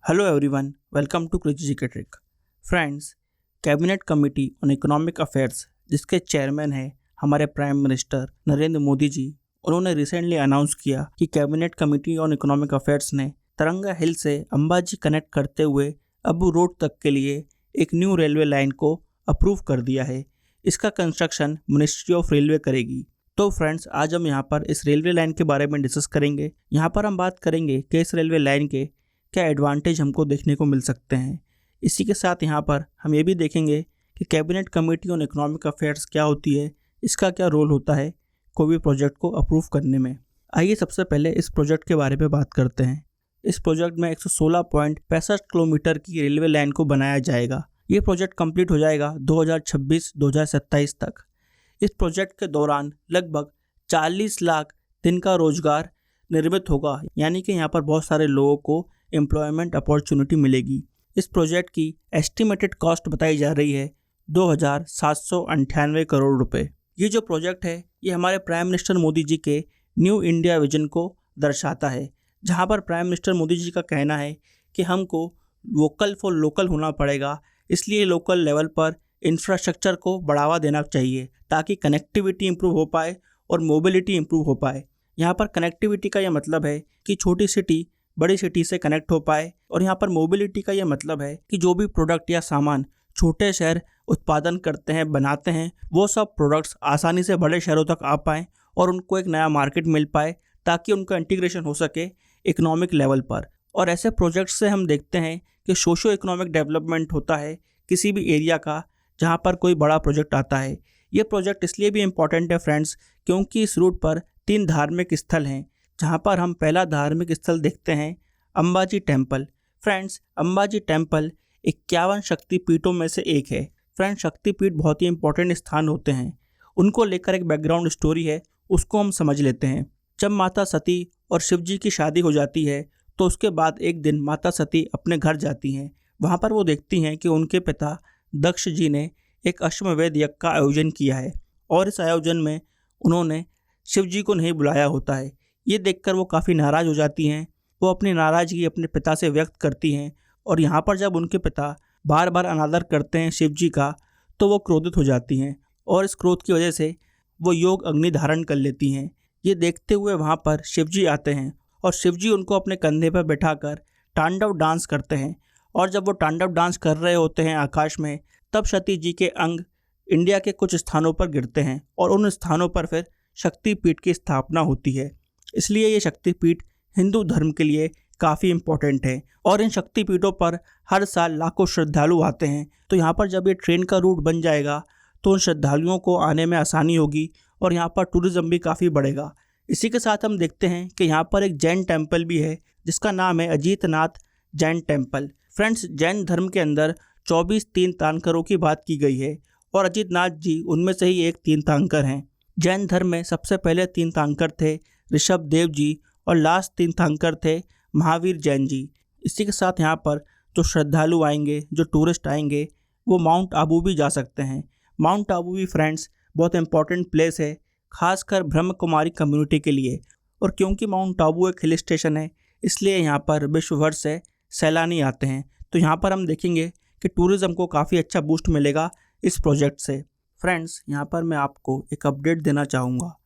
Hello everyone, welcome to Crazy GK Trick. Friends, cabinet committee on economic affairs जिसके chairman हैं हमारे prime minister Narendra Modi ji, उन्होंने recently announce किया कि cabinet committee on economic affairs ने तरंगा हिल से अंबाजी कनेक्ट करते हुए अबू रोड तक के लिए एक न्यू रेलवे लाइन को अप्रूव कर दिया है। इसका कंस्ट्रक्शन मिनिस्ट्री ऑफ रेलवे करेगी। तो फ्रेंड्स, आज हम यहाँ पर इस रेलवे लाइन के बारे में डिस्कस करेंगे। यहाँ पर हम बात करेंगे कि इस रेलवे लाइन के क्या एडवांटेज हमको देखने को मिल सकते हैं। इसी के साथ यहाँ पर हम ये भी देखेंगे कि cabinet committee on economic affairs क्या होती है, इसका क्या रोल होता है कोई भी प्रोजेक्ट को अप्रूव करने में। आइए सबसे पहले इस प्रोजेक्ट के बारे में बात करते हैं। इस प्रोजेक्ट में 116.65 किलोमीटर की रेलवे लाइन को बनाया जाएगा। ये प्रोजेक्ट कंप्लीट हो जाएगा 2026-2027 तक। इस प्रोजेक्ट के दौरान लगभग 40 लाख दिन का रोजगार निर्मित होगा, यानी कि यहाँ पर बहुत सारे लोगों को एम्प्लॉयमेंट अपॉर्चुनिटी मिलेगी। इस प्रोजेक्ट की एस्टिमेटेड कॉस्ट बताई जा रही है 2,798 करोड़ रुपए। ये जो प्रोजेक्ट है ये हमारे प्राइम मिनिस्टर मोदी जी के न्यू इंडिया विजन को दर्शाता है, जहाँ पर प्राइम मिनिस्टर मोदी जी का कहना है कि हमको वोकल फॉर लोकल होना पड़ेगा। इसलिए लोकल लेवल पर इंफ्रास्ट्रक्चर को बढ़ावा देना चाहिए ताकि कनेक्टिविटी इंप्रूव हो पाए और मोबिलिटी इंप्रूव हो पाए। यहाँ पर कनेक्टिविटी का यह मतलब है कि छोटी सिटी बड़ी सिटी से कनेक्ट हो पाए, और यहाँ पर मोबिलिटी का यह मतलब है कि जो भी प्रोडक्ट या सामान छोटे शहर उत्पादन करते हैं, बनाते हैं, वो सब प्रोडक्ट्स आसानी से बड़े शहरों तक आ पाएँ और उनको एक नया मार्केट मिल पाए ताकि उनका इंटीग्रेशन हो सके इकोनॉमिक लेवल पर। और ऐसे प्रोजेक्ट्स से हम देखते हैं कि सोशो इकोनॉमिक डेवलपमेंट होता है किसी भी एरिया का जहाँ पर कोई बड़ा प्रोजेक्ट आता है। ये प्रोजेक्ट इसलिए भी इम्पॉर्टेंट है फ्रेंड्स, क्योंकि इस रूट पर 3 धार्मिक स्थल हैं, जहाँ पर हम पहला धार्मिक स्थल देखते हैं Ambaji temple. Friends, Ambaji temple 51 शक्तिपीठों में से एक है। फ्रेंड्स, शक्तिपीठ बहुत ही इंपॉर्टेंट स्थान होते हैं, उनको लेकर एक बैकग्राउंड स्टोरी है, उसको हम समझ लेते हैं। जब माता सती और शिव जी की शादी हो जाती है तो उसके बाद एक दिन माता सती अपने घर जाती हैं। वहाँ पर वो देखती हैं कि उनके पिता दक्ष जी ने एक अश्वमेध यज्ञ का आयोजन किया है और इस आयोजन में उन्होंने शिव जी को नहीं बुलाया होता है। ये देखकर वो काफ़ी नाराज़ हो जाती हैं। वो अपनी नाराज़गी अपने पिता से व्यक्त करती हैं, और यहाँ पर जब उनके पिता बार बार अनादर करते हैं शिव जी का तो वो क्रोधित हो जाती हैं, और इस क्रोध की वजह से वो योग अग्नि धारण कर लेती हैं। ये देखते हुए वहाँ पर शिव जी आते हैं और शिव जी उनको अपने कंधे पर बैठाकर तांडव डांस करते हैं। और जब वो तांडव डांस कर रहे होते हैं आकाश में, तब सती जी के अंग इंडिया के कुछ स्थानों पर गिरते हैं और उन स्थानों पर फिर शक्तिपीठ की स्थापना होती है। इसलिए ये शक्तिपीठ हिंदू धर्म के लिए काफ़ी इम्पोर्टेंट है, और इन शक्तिपीठों पर हर साल लाखों श्रद्धालु आते हैं। तो यहाँ पर जब ये ट्रेन का रूट बन जाएगा तो उन श्रद्धालुओं को आने में आसानी होगी और यहाँ पर टूरिज़्म भी काफ़ी बढ़ेगा। इसी के साथ हम देखते हैं कि यहाँ पर एक जैन टेम्पल भी है जिसका नाम है अजीतनाथ जैन टेम्पल। फ्रेंड्स, जैन धर्म के अंदर 24 तीर्थंकरों की बात की गई है और अजीतनाथ जी उनमें से ही एक तीर्थंकर हैं। जैन धर्म में सबसे पहले तीर्थंकर थे ऋषभ देव जी, और लास्ट तीर्थंकर थे महावीर जैन जी। इसी के साथ यहाँ पर जो श्रद्धालु आएंगे, जो टूरिस्ट आएंगे, वो माउंट आबू भी जा सकते हैं। माउंट आबू भी फ्रेंड्स बहुत इंपॉर्टेंट प्लेस है, खासकर ब्रह्म कुमारी कम्युनिटी के लिए। और क्योंकि माउंट आबू एक हिल स्टेशन है, इसलिए यहाँ पर विश्व भर से सैलानी आते हैं। तो यहाँ पर हम देखेंगे कि टूरिज़्म को काफ़ी अच्छा बूस्ट मिलेगा इस प्रोजेक्ट से। फ्रेंड्स, यहाँ पर मैं आपको एक अपडेट देना चाहूँगा।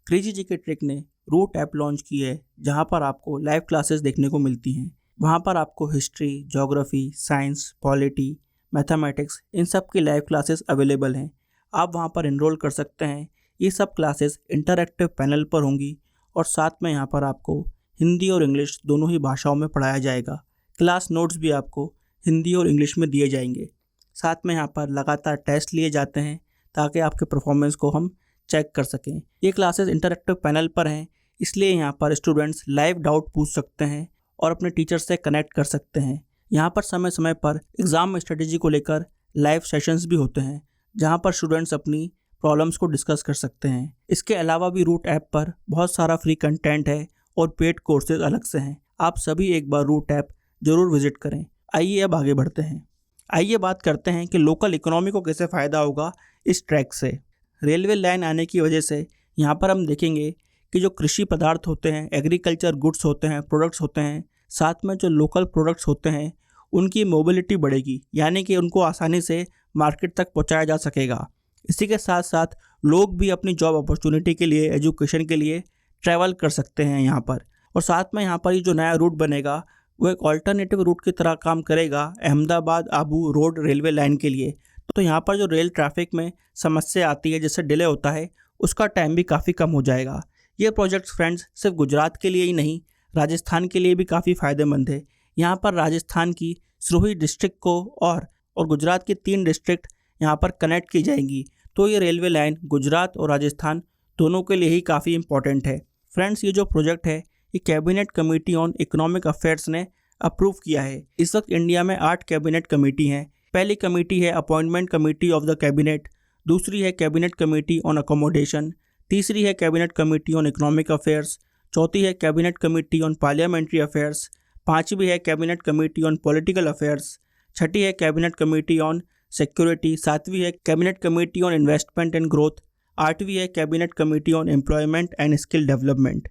क्रेजी जीके ट्रिक ने रूट ऐप लॉन्च की है, जहाँ पर आपको लाइव क्लासेस देखने को मिलती हैं। वहाँ पर आपको history, geography, science, polity, mathematics, इन सब की लाइव क्लासेस अवेलेबल हैं। आप वहाँ पर इनरोल कर सकते हैं। ये सब क्लासेस इंटरैक्टिव पैनल पर होंगी, और साथ में यहाँ पर आपको हिंदी और इंग्लिश दोनों ही भाषाओं में पढ़ाया जाएगा। क्लास नोट्स भी आपको हिंदी और इंग्लिश में दिए जाएंगे। साथ में यहाँ पर लगातार टेस्ट लिए जाते हैं ताकि आपके परफॉर्मेंस को हम चेक कर सकें। ये क्लासेस इंटरैक्टिव पैनल पर हैं, इसलिए यहाँ पर स्टूडेंट्स लाइव डाउट पूछ सकते हैं और अपने टीचर से कनेक्ट कर सकते हैं। यहाँ पर समय समय पर एग्ज़ाम स्ट्रेटेजी को लेकर लाइव सेशंस भी होते हैं, जहाँ पर स्टूडेंट्स अपनी प्रॉब्लम्स को डिस्कस कर सकते हैं। इसके अलावा भी रूट ऐप पर बहुत सारा फ्री कंटेंट है और पेड कोर्सेज अलग से हैं। आप सभी एक बार रूट ऐप ज़रूर विजिट करें। आइए अब आगे बढ़ते हैं। आइए बात करते हैं कि लोकल इकोनॉमी को कैसे फ़ायदा होगा इस ट्रैक से। रेलवे लाइन आने की वजह से यहाँ पर हम देखेंगे कि जो कृषि पदार्थ होते हैं, एग्रीकल्चर गुड्स होते हैं, प्रोडक्ट्स होते हैं, साथ में जो लोकल प्रोडक्ट्स होते हैं उनकी मोबिलिटी बढ़ेगी, यानी कि उनको आसानी से मार्केट तक पहुंचाया जा सकेगा। इसी के साथ साथ लोग भी अपनी जॉब अपॉर्चुनिटी के लिए, एजुकेशन के लिए ट्रैवल कर सकते हैं यहाँ पर। और साथ में यहाँ पर ये जो नया रूट बनेगा वो एक ऑल्टरनेटिव रूट की तरह काम करेगा Ahmedabad Abu road railway line के लिए। तो यहाँ पर जो रेल ट्रैफिक में समस्या आती है, जिससे डिले होता है, उसका टाइम भी काफ़ी कम हो जाएगा। ये प्रोजेक्ट्स फ्रेंड्स सिर्फ गुजरात के लिए ही नहीं, राजस्थान के लिए भी काफ़ी फ़ायदेमंद है। यहाँ पर राजस्थान की सिरोही डिस्ट्रिक्ट को और गुजरात की 3 डिस्ट्रिक्ट यहाँ पर कनेक्ट की जाएंगी। तो ये रेलवे लाइन गुजरात और राजस्थान दोनों के लिए ही काफ़ी इंपॉर्टेंट है। फ्रेंड्स, ये जो प्रोजेक्ट है ये cabinet committee on economic affairs ने अप्रूव किया है। इस वक्त इंडिया में 8 कैबिनेट कमेटी हैं। पहली कमेटी है appointment committee of the cabinet, दूसरी है कैबिनेट कमेटी ऑन अकोमोडेशन, तीसरी है cabinet committee on economic affairs, चौथी है cabinet committee on parliamentary affairs, पांचवी है cabinet committee on political affairs, छठी है कैबिनेट कमेटी ऑन सिक्योरिटी, सातवीं है cabinet committee on investment and growth, आठवीं है cabinet committee on employment and skill development.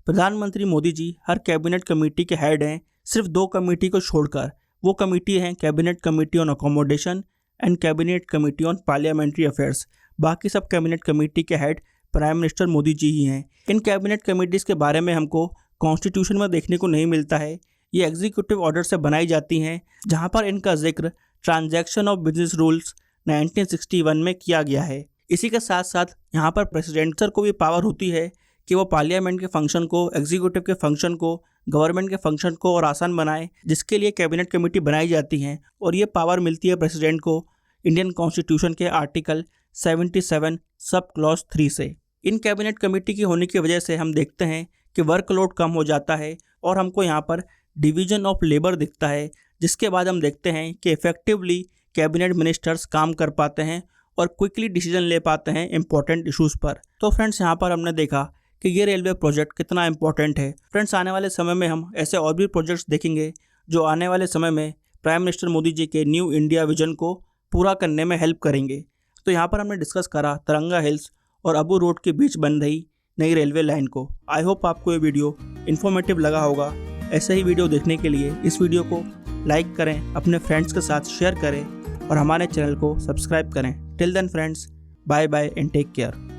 प्रधानमंत्री मोदी जी हर कैबिनेट कमेटी के हेड हैं, सिर्फ 2 कमेटी को छोड़कर। वो कमेटी हैं cabinet committee on accommodation and cabinet committee on parliamentary affairs. बाकी सब कैबिनेट कमेटी के head prime minister Modi ji ही हैं। इन कैबिनेट कमेटीज़ के बारे में हमको कॉन्स्टिट्यूशन में देखने को नहीं मिलता है। ये एग्जीक्यूटिव ऑर्डर से बनाई जाती हैं, जहाँ पर इनका जिक्र ट्रांजैक्शन ऑफ बिजनेस रूल्स 1961 में किया गया है। इसी के साथ साथ यहाँ पर प्रेसिडेंट सर को भी पावर होती है कि वो पार्लियामेंट के फंक्शन को, एग्जीक्यूटिव के फंक्शन को, गवर्नमेंट के फंक्शन को और आसान बनाए, जिसके लिए कैबिनेट कमेटी बनाई जाती हैं। और ये पावर मिलती है प्रेसिडेंट को इंडियन कॉन्स्टिट्यूशन के आर्टिकल 77 सब क्लॉज 3 से। इन कैबिनेट कमेटी की होने की वजह से हम देखते हैं कि वर्कलोड कम हो जाता है और हमको यहाँ पर डिवीजन ऑफ लेबर दिखता है, जिसके बाद हम देखते हैं कि इफेक्टिवली कैबिनेट मिनिस्टर्स काम कर पाते हैं और क्विकली डिसीजन ले पाते हैं इंपॉर्टेंट इश्यूज़ पर। तो फ्रेंड्स, यहाँ पर हमने देखा कि ये रेलवे प्रोजेक्ट कितना इंपॉर्टेंट है। फ्रेंड्स, आने वाले समय में हम ऐसे और भी प्रोजेक्ट्स देखेंगे जो आने वाले समय में प्राइम मिनिस्टर मोदी जी के न्यू इंडिया विजन को पूरा करने में हेल्प करेंगे। तो यहाँ पर हमने डिस्कस करा तिरंगा हिल्स और अबू रोड के बीच बन रही नई रेलवे लाइन को। आई होप आपको ये वीडियो इन्फॉर्मेटिव लगा होगा। ऐसे ही वीडियो देखने के लिए इस वीडियो को लाइक करें, अपने फ्रेंड्स के साथ शेयर करें और हमारे चैनल को सब्सक्राइब करें। Till then friends, bye bye and take care.